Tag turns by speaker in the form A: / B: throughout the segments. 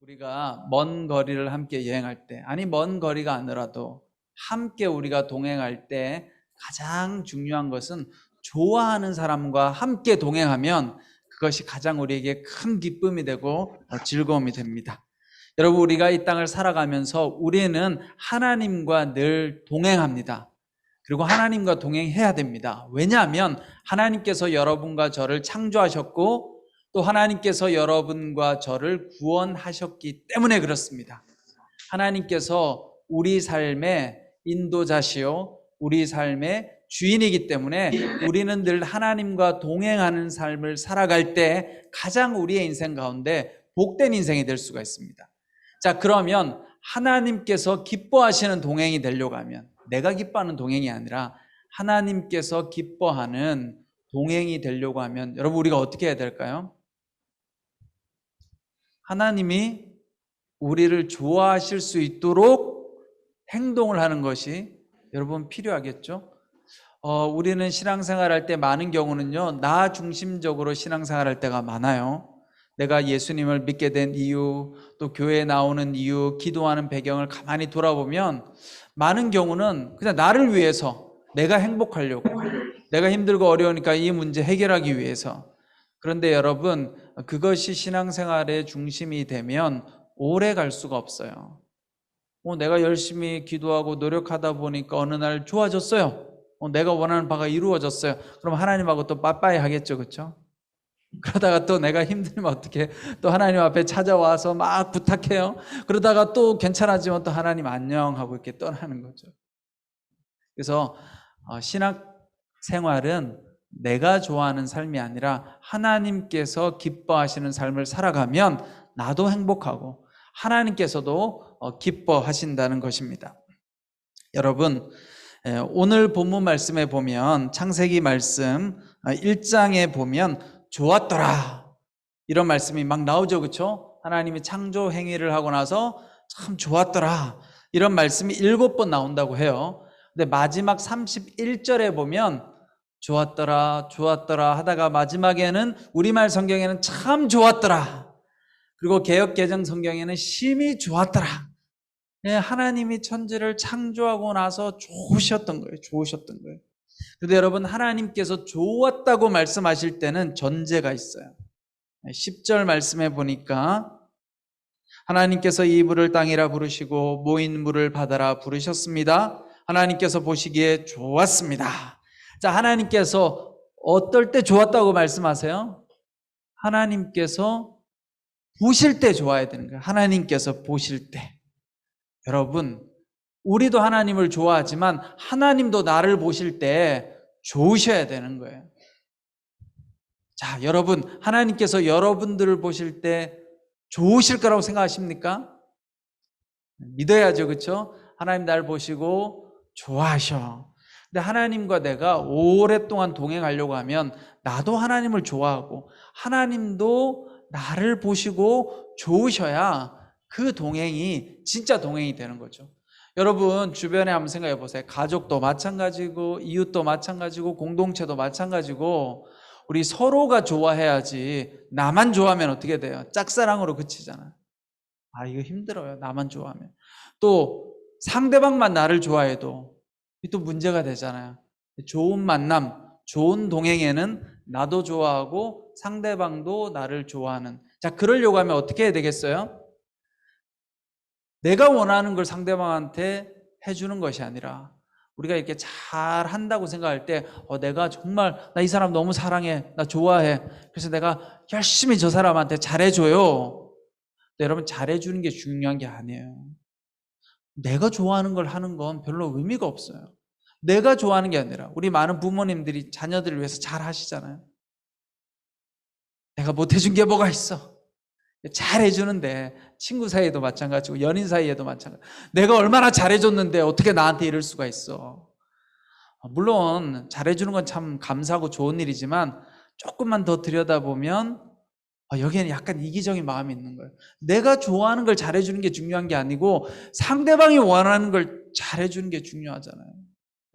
A: 우리가 먼 거리를 함께 여행할 때, 아니 먼 거리가 아니라도 함께 우리가 동행할 때 가장 중요한 것은 좋아하는 사람과 함께 동행하면 그것이 가장 우리에게 큰 기쁨이 되고 즐거움이 됩니다. 여러분, 우리가 이 땅을 살아가면서 우리는 하나님과 늘 동행합니다. 그리고 하나님과 동행해야 됩니다. 왜냐하면 하나님께서 여러분과 저를 창조하셨고 또 하나님께서 여러분과 저를 구원하셨기 때문에 그렇습니다. 하나님께서 우리 삶의 인도자시요 우리 삶의 주인이기 때문에 우리는 늘 하나님과 동행하는 삶을 살아갈 때 가장 우리의 인생 가운데 복된 인생이 될 수가 있습니다. 자, 그러면 하나님께서 기뻐하시는 동행이 되려고 하면, 내가 기뻐하는 동행이 아니라 하나님께서 기뻐하는 동행이 되려고 하면 여러분, 우리가 어떻게 해야 될까요? 하나님이 우리를 좋아하실 수 있도록 행동을 하는 것이 여러분 필요하겠죠? 우리는 신앙생활할 때 많은 경우는요, 나 중심적으로 신앙생활할 때가 많아요. 내가 예수님을 믿게 된 이유, 또 교회에 나오는 이유, 기도하는 배경을 가만히 돌아보면 많은 경우는 그냥 나를 위해서, 내가 행복하려고, 내가 힘들고 어려우니까 이 문제 해결하기 위해서. 그런데 여러분, 그것이 신앙생활의 중심이 되면 오래 갈 수가 없어요. 내가 열심히 기도하고 노력하다 보니까 어느 날 좋아졌어요. 내가 원하는 바가 이루어졌어요. 그럼 하나님하고 또 빠빠이 하겠죠, 그렇죠? 그러다가 또 내가 힘들면 어떻게 또 하나님 앞에 찾아와서 막 부탁해요. 그러다가 또 괜찮아지면 또 하나님 안녕 하고 이렇게 떠나는 거죠. 그래서 신학 생활은 내가 좋아하는 삶이 아니라 하나님께서 기뻐하시는 삶을 살아가면 나도 행복하고 하나님께서도 기뻐하신다는 것입니다. 여러분, 오늘 본문 말씀에 보면 창세기 말씀 1장에 보면 좋았더라 이런 말씀이 막 나오죠, 그렇죠? 하나님이 창조 행위를 하고 나서 참 좋았더라 이런 말씀이 7번 나온다고 해요. 근데 마지막 31절에 보면 좋았더라 좋았더라 하다가 마지막에는 우리말 성경에는 참 좋았더라, 그리고 개역개정 성경에는 심히 좋았더라. 하나님이 천지를 창조하고 나서 좋으셨던 거예요. 좋으셨던 거예요. 그런데 여러분, 하나님께서 좋았다고 말씀하실 때는 전제가 있어요. 10절 말씀에 보니까 하나님께서 이 물을 땅이라 부르시고 모인 물을 바다라 부르셨습니다. 하나님께서 보시기에 좋았습니다. 자, 하나님께서 어떨 때 좋았다고 말씀하세요? 하나님께서 보실 때 좋아야 되는 거예요. 하나님께서 보실 때. 여러분, 우리도 하나님을 좋아하지만 하나님도 나를 보실 때 좋으셔야 되는 거예요. 자, 여러분, 하나님께서 여러분들을 보실 때 좋으실 거라고 생각하십니까? 믿어야죠, 그렇죠? 하나님 날 보시고 좋아하셔. 근데 하나님과 내가 오랫동안 동행하려고 하면 나도 하나님을 좋아하고 하나님도 나를 보시고 좋으셔야 그 동행이 진짜 동행이 되는 거죠. 여러분, 주변에 한번 생각해 보세요. 가족도 마찬가지고 이웃도 마찬가지고 공동체도 마찬가지고 우리 서로가 좋아해야지. 나만 좋아하면 어떻게 돼요? 짝사랑으로 그치잖아요. 이거 힘들어요. 나만 좋아하면. 또 상대방만 나를 좋아해도 또 문제가 되잖아요. 좋은 만남, 좋은 동행에는 나도 좋아하고 상대방도 나를 좋아하는. 자, 그러려고 하면 어떻게 해야 되겠어요? 내가 원하는 걸 상대방한테 해주는 것이 아니라 우리가 이렇게 잘 한다고 생각할 때 내가 정말 나 이 사람 너무 사랑해, 나 좋아해, 그래서 내가 열심히 저 사람한테 잘해줘요. 근데 여러분, 잘해주는 게 중요한 게 아니에요. 내가 좋아하는 걸 하는 건 별로 의미가 없어요. 내가 좋아하는 게 아니라 우리 많은 부모님들이 자녀들을 위해서 잘 하시잖아요. 내가 못해준 게 뭐가 있어? 잘해주는데 친구 사이에도 마찬가지고 연인 사이에도 마찬가지고 내가 얼마나 잘해줬는데 어떻게 나한테 이럴 수가 있어. 물론 잘해주는 건 참 감사하고 좋은 일이지만 조금만 더 들여다보면 여기에는 약간 이기적인 마음이 있는 거예요. 내가 좋아하는 걸 잘해주는 게 중요한 게 아니고 상대방이 원하는 걸 잘해주는 게 중요하잖아요.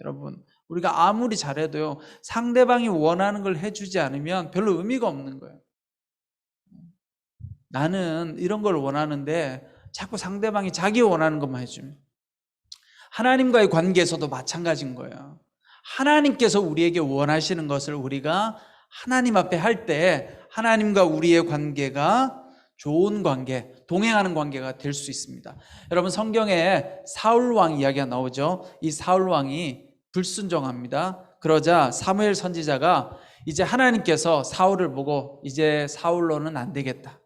A: 여러분, 우리가 아무리 잘해도요, 상대방이 원하는 걸 해주지 않으면 별로 의미가 없는 거예요. 나는 이런 걸 원하는데 자꾸 상대방이 자기 원하는 것만 해주면. 하나님과의 관계에서도 마찬가지인 거예요. 하나님께서 우리에게 원하시는 것을 우리가 하나님 앞에 할 때 하나님과 우리의 관계가 좋은 관계, 동행하는 관계가 될 수 있습니다. 여러분, 성경에 사울 왕 이야기가 나오죠. 이 사울 왕이 불순종합니다. 그러자 사무엘 선지자가 이제 하나님께서 사울을 보고 이제 사울로는 안 되겠다.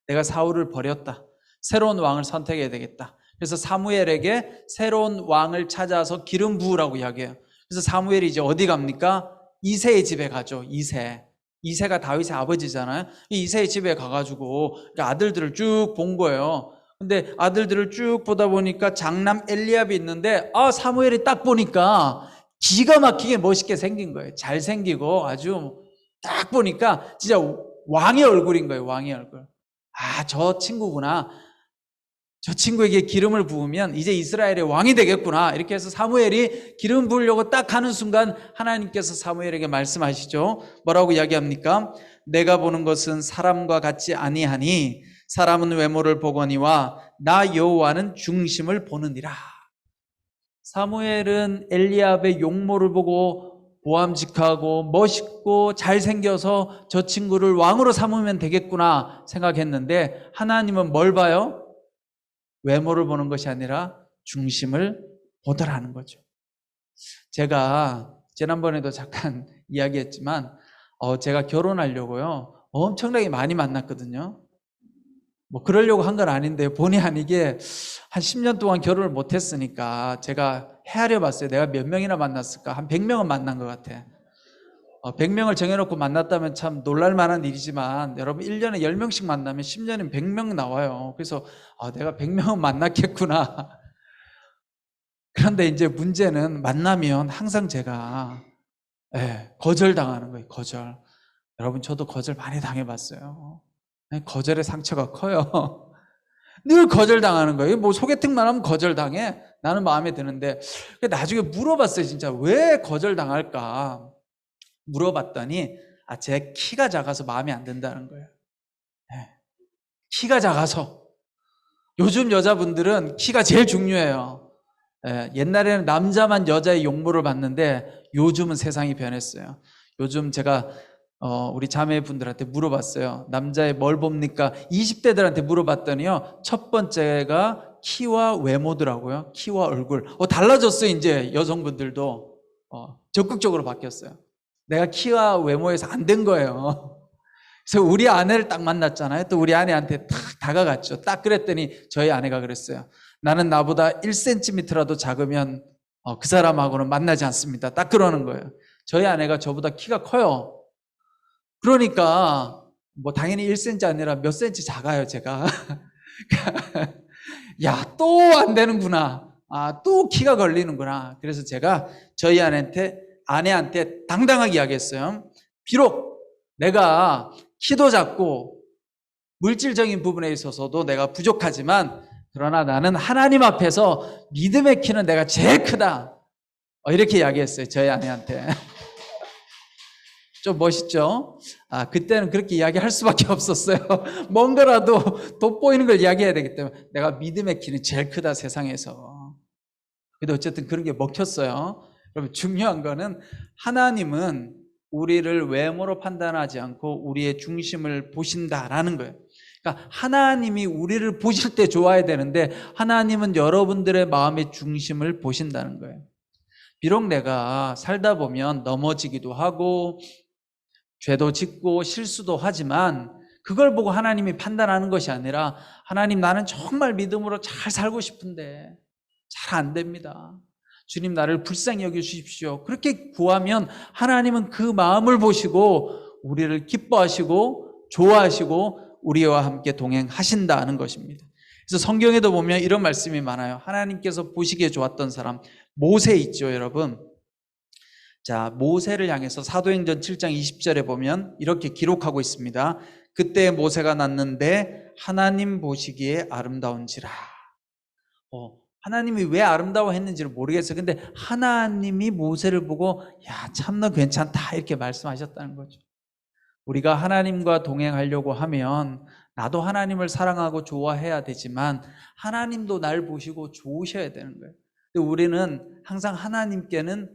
A: 내가 사울을 버렸다. 새로운 왕을 선택해야 되겠다. 그래서 사무엘에게 새로운 왕을 찾아서 기름 부으라고 이야기해요. 그래서 사무엘이 이제 어디 갑니까? 이새의 집에 가죠. 이새가 다윗의 아버지잖아요. 이새의 집에 가가지고 아들들을 쭉 본 거예요. 근데 아들들을 쭉 보다 보니까 장남 엘리압이 있는데 사무엘이 딱 보니까 기가 막히게 멋있게 생긴 거예요. 잘생기고 아주 딱 보니까 진짜 왕의 얼굴인 거예요. 왕의 얼굴. 저 친구구나. 저 친구에게 기름을 부으면 이제 이스라엘의 왕이 되겠구나. 이렇게 해서 사무엘이 기름 부으려고 딱 하는 순간 하나님께서 사무엘에게 말씀하시죠. 뭐라고 이야기합니까? 내가 보는 것은 사람과 같지 아니하니 사람은 외모를 보거니와 나 여호와는 중심을 보느니라. 사무엘은 엘리압의 용모를 보고 보암직하고 멋있고 잘생겨서 저 친구를 왕으로 삼으면 되겠구나 생각했는데 하나님은 뭘 봐요? 외모를 보는 것이 아니라 중심을 보더라는 거죠. 제가 지난번에도 잠깐 이야기했지만 제가 결혼하려고요 엄청나게 많이 만났거든요. 뭐 그러려고 한 건 아닌데 본의 아니게 한 10년 동안 결혼을 못했으니까 제가 헤아려 봤어요. 내가 몇 명이나 만났을까? 한 100명은 만난 것 같아. 100명을 정해놓고 만났다면 참 놀랄만한 일이지만 여러분 1년에 10명씩 만나면 10년이면 100명 나와요. 그래서 내가 100명은 만났겠구나. 그런데 이제 문제는 만나면 항상 제가 거절당하는 거예요. 거절. 여러분 저도 거절 많이 당해봤어요. 거절의 상처가 커요. 늘 거절당하는 거예요. 뭐 소개팅만 하면 거절당해. 나는 마음에 드는데 나중에 물어봤어요. 진짜 왜 거절당할까 물어봤더니 제 키가 작아서 마음에 안 든다는 거예요. 키가 작아서. 요즘 여자분들은 키가 제일 중요해요. 옛날에는 남자만 여자의 용모를 받는데 요즘은 세상이 변했어요. 요즘 제가 우리 자매분들한테 물어봤어요. 남자의 뭘 봅니까? 20대들한테 물어봤더니요 첫 번째가 키와 외모더라고요. 키와 얼굴. 달라졌어요. 이제 여성분들도 적극적으로 바뀌었어요. 내가 키와 외모에서 안 된 거예요. 그래서 우리 아내를 딱 만났잖아요. 또 우리 아내한테 딱 다가갔죠. 딱 그랬더니 저희 아내가 그랬어요. 나는 나보다 1cm라도 작으면 그 사람하고는 만나지 않습니다. 딱 그러는 거예요. 저희 아내가 저보다 키가 커요. 그러니까 뭐 당연히 1cm 아니라 몇 cm 작아요, 제가. 야, 또 안 되는구나. 또 키가 걸리는구나. 그래서 제가 저희 아내한테 당당하게 이야기했어요. 비록 내가 키도 작고 물질적인 부분에 있어서도 내가 부족하지만 그러나 나는 하나님 앞에서 믿음의 키는 내가 제일 크다. 이렇게 이야기했어요. 저희 아내한테. 좀 멋있죠? 그때는 그렇게 이야기할 수밖에 없었어요. 뭔가라도 돋보이는 걸 이야기해야 되기 때문에 내가 믿음의 키는 제일 크다 세상에서. 근데 어쨌든 그런 게 먹혔어요. 여러분 중요한 거는 하나님은 우리를 외모로 판단하지 않고 우리의 중심을 보신다라는 거예요. 그러니까 하나님이 우리를 보실 때 좋아야 되는데 하나님은 여러분들의 마음의 중심을 보신다는 거예요. 비록 내가 살다 보면 넘어지기도 하고 죄도 짓고 실수도 하지만 그걸 보고 하나님이 판단하는 것이 아니라 하나님 나는 정말 믿음으로 잘 살고 싶은데 잘 안 됩니다. 주님 나를 불쌍히 여겨주십시오. 그렇게 구하면 하나님은 그 마음을 보시고 우리를 기뻐하시고 좋아하시고 우리와 함께 동행하신다는 것입니다. 그래서 성경에도 보면 이런 말씀이 많아요. 하나님께서 보시기에 좋았던 사람 모세 있죠, 여러분. 자, 모세를 향해서 사도행전 7장 20절에 보면 이렇게 기록하고 있습니다. 그때 모세가 났는데 하나님 보시기에 아름다운지라. 하나님이 왜 아름다워했는지를 모르겠어요. 근데 하나님이 모세를 보고 야, 참 너 괜찮다 이렇게 말씀하셨다는 거죠. 우리가 하나님과 동행하려고 하면 나도 하나님을 사랑하고 좋아해야 되지만 하나님도 날 보시고 좋으셔야 되는 거예요. 근데 우리는 항상 하나님께는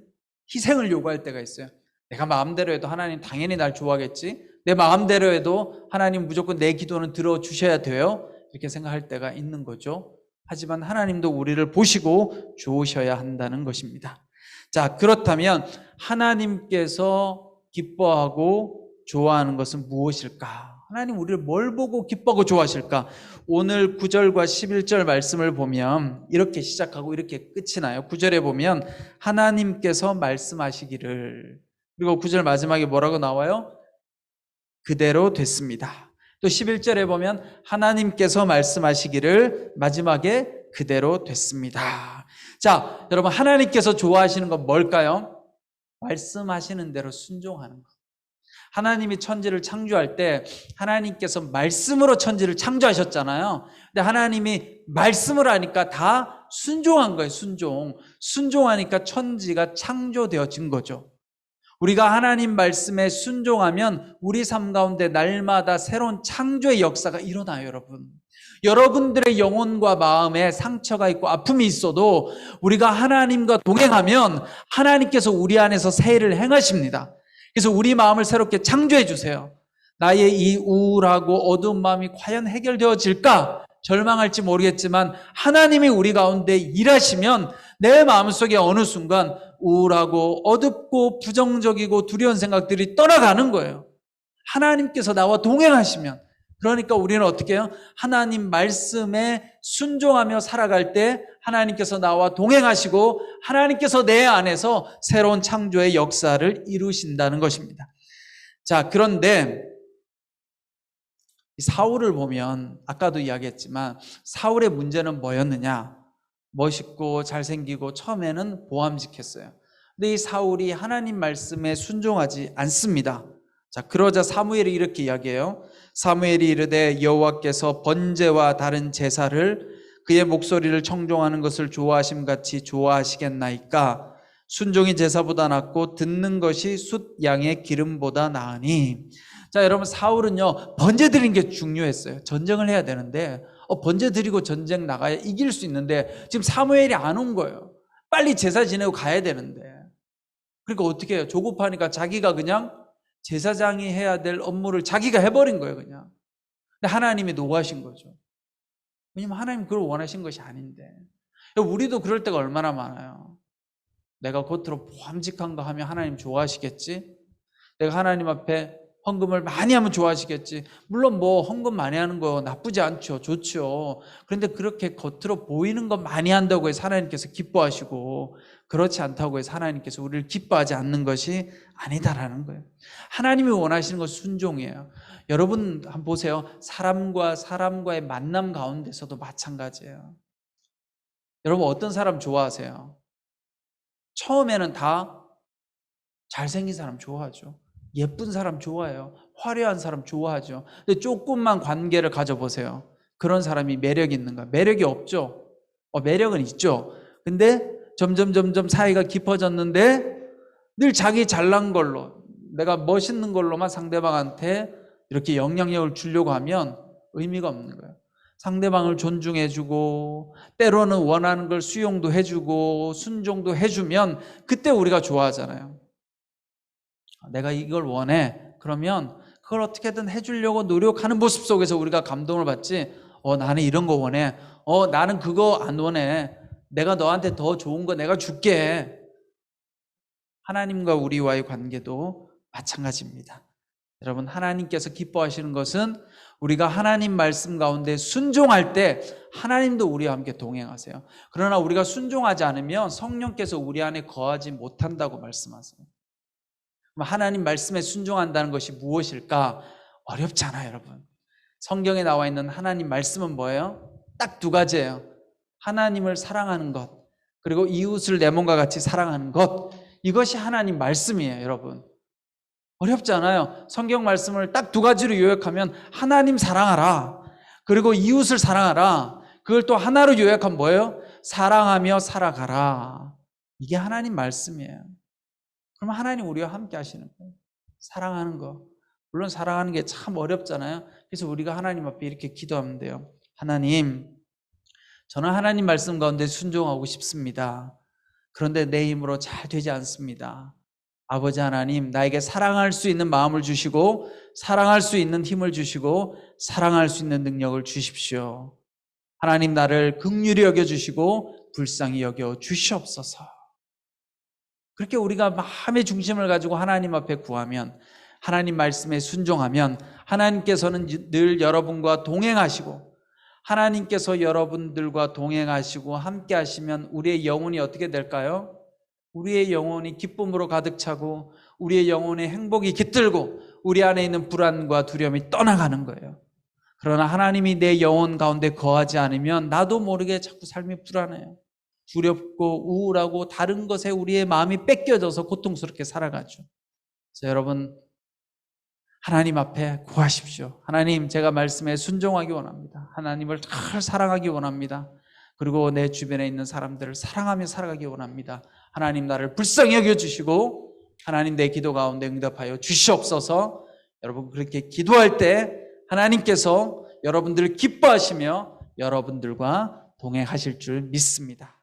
A: 희생을 요구할 때가 있어요. 내가 마음대로 해도 하나님 당연히 날 좋아하겠지. 내 마음대로 해도 하나님 무조건 내 기도는 들어주셔야 돼요. 이렇게 생각할 때가 있는 거죠. 하지만 하나님도 우리를 보시고 좋으셔야 한다는 것입니다. 자, 그렇다면 하나님께서 기뻐하고 좋아하는 것은 무엇일까? 하나님 우리를 뭘 보고 기뻐하고 좋아하실까? 오늘 9절과 11절 말씀을 보면 이렇게 시작하고 이렇게 끝이 나요. 9절에 보면 하나님께서 말씀하시기를, 그리고 9절 마지막에 뭐라고 나와요? 그대로 됐습니다. 또 11절에 보면 하나님께서 말씀하시기를, 마지막에 그대로 됐습니다. 자, 여러분, 하나님께서 좋아하시는 건 뭘까요? 말씀하시는 대로 순종하는 것. 하나님이 천지를 창조할 때 하나님께서 말씀으로 천지를 창조하셨잖아요. 근데 하나님이 말씀을 하니까 다 순종한 거예요. 순종하니까 천지가 창조되어진 거죠. 우리가 하나님 말씀에 순종하면 우리 삶 가운데 날마다 새로운 창조의 역사가 일어나요, 여러분. 여러분들의 영혼과 마음에 상처가 있고 아픔이 있어도 우리가 하나님과 동행하면 하나님께서 우리 안에서 새 일을 행하십니다. 그래서 우리 마음을 새롭게 창조해 주세요. 나의 이 우울하고 어두운 마음이 과연 해결되어질까? 절망할지 모르겠지만 하나님이 우리 가운데 일하시면 내 마음속에 어느 순간 우울하고 어둡고 부정적이고 두려운 생각들이 떠나가는 거예요. 하나님께서 나와 동행하시면. 그러니까 우리는 어떻게 해요? 하나님 말씀에 순종하며 살아갈 때 하나님께서 나와 동행하시고 하나님께서 내 안에서 새로운 창조의 역사를 이루신다는 것입니다. 자, 그런데 사울을 보면 아까도 이야기했지만 사울의 문제는 뭐였느냐? 멋있고 잘생기고 처음에는 보암직했어요. 근데 이 사울이 하나님 말씀에 순종하지 않습니다. 자, 그러자 사무엘이 이렇게 이야기해요. 사무엘이 이르되 여호와께서 번제와 다른 제사를 그의 목소리를 청종하는 것을 좋아하심 같이 좋아하시겠나이까? 순종이 제사보다 낫고 듣는 것이 숫 양의 기름보다 나으니. 자, 여러분, 사울은요 번제 드리는 게 중요했어요. 전쟁을 해야 되는데 번제 드리고 전쟁 나가야 이길 수 있는데 지금 사무엘이 안 온 거예요. 빨리 제사 지내고 가야 되는데. 그러니까 어떻게 해요? 조급하니까 자기가 그냥 제사장이 해야 될 업무를 자기가 해버린 거예요, 그냥. 근데 하나님이 노하신 거죠. 왜냐면 하나님 그걸 원하신 것이 아닌데. 우리도 그럴 때가 얼마나 많아요. 내가 겉으로 보암직한 거 하면 하나님 좋아하시겠지? 내가 하나님 앞에 헌금을 많이 하면 좋아하시겠지? 물론 뭐 헌금 많이 하는 거 나쁘지 않죠. 좋죠. 그런데 그렇게 겉으로 보이는 거 많이 한다고 해서 하나님께서 기뻐하시고 그렇지 않다고 해서 하나님께서 우리를 기뻐하지 않는 것이 아니다라는 거예요. 하나님이 원하시는 건 순종이에요. 여러분 한번 보세요. 사람과 사람과의 만남 가운데서도 마찬가지예요. 여러분 어떤 사람 좋아하세요? 처음에는 다 잘생긴 사람 좋아하죠. 예쁜 사람 좋아해요. 화려한 사람 좋아하죠. 근데 조금만 관계를 가져보세요. 그런 사람이 매력이 있는가? 매력이 없죠. 매력은 있죠. 근데 점점 사이가 깊어졌는데 늘 자기 잘난 걸로, 내가 멋있는 걸로만 상대방한테 이렇게 영향력을 주려고 하면 의미가 없는 거예요. 상대방을 존중해주고 때로는 원하는 걸 수용도 해주고 순종도 해주면 그때 우리가 좋아하잖아요. 내가 이걸 원해. 그러면 그걸 어떻게든 해주려고 노력하는 모습 속에서 우리가 감동을 받지. 나는 이런 거 원해. 나는 그거 안 원해. 내가 너한테 더 좋은 거 내가 줄게. 하나님과 우리와의 관계도 마찬가지입니다. 여러분, 하나님께서 기뻐하시는 것은 우리가 하나님 말씀 가운데 순종할 때 하나님도 우리와 함께 동행하세요. 그러나 우리가 순종하지 않으면 성령께서 우리 안에 거하지 못한다고 말씀하세요. 하나님 말씀에 순종한다는 것이 무엇일까? 어렵잖아요, 여러분. 성경에 나와 있는 하나님 말씀은 뭐예요? 딱 두 가지예요. 하나님을 사랑하는 것, 그리고 이웃을 내 몸과 같이 사랑하는 것. 이것이 하나님 말씀이에요, 여러분. 어렵잖아요. 성경 말씀을 딱 두 가지로 요약하면 하나님 사랑하라, 그리고 이웃을 사랑하라. 그걸 또 하나로 요약하면 뭐예요? 사랑하며 살아가라. 이게 하나님 말씀이에요. 그럼 하나님 우리와 함께 하시는 거예요. 사랑하는 거. 물론 사랑하는 게 참 어렵잖아요. 그래서 우리가 하나님 앞에 이렇게 기도하면 돼요. 하나님, 저는 하나님 말씀 가운데 순종하고 싶습니다. 그런데 내 힘으로 잘 되지 않습니다. 아버지 하나님, 나에게 사랑할 수 있는 마음을 주시고 사랑할 수 있는 힘을 주시고 사랑할 수 있는 능력을 주십시오. 하나님, 나를 긍휼히 여겨주시고 불쌍히 여겨 주시옵소서. 그렇게 우리가 마음의 중심을 가지고 하나님 앞에 구하면, 하나님 말씀에 순종하면 하나님께서는 늘 여러분과 동행하시고, 하나님께서 여러분들과 동행하시고 함께 하시면 우리의 영혼이 어떻게 될까요? 우리의 영혼이 기쁨으로 가득 차고 우리의 영혼의 행복이 깃들고 우리 안에 있는 불안과 두려움이 떠나가는 거예요. 그러나 하나님이 내 영혼 가운데 거하지 않으면 나도 모르게 자꾸 삶이 불안해요. 두렵고 우울하고 다른 것에 우리의 마음이 뺏겨져서 고통스럽게 살아가죠. 그래서 여러분, 하나님 앞에 구하십시오. 하나님, 제가 말씀에 순종하기 원합니다. 하나님을 잘 사랑하기 원합니다. 그리고 내 주변에 있는 사람들을 사랑하며 살아가기 원합니다. 하나님, 나를 불쌍히 여겨주시고 하나님, 내 기도 가운데 응답하여 주시옵소서. 여러분, 그렇게 기도할 때 하나님께서 여러분들을 기뻐하시며 여러분들과 동행하실 줄 믿습니다.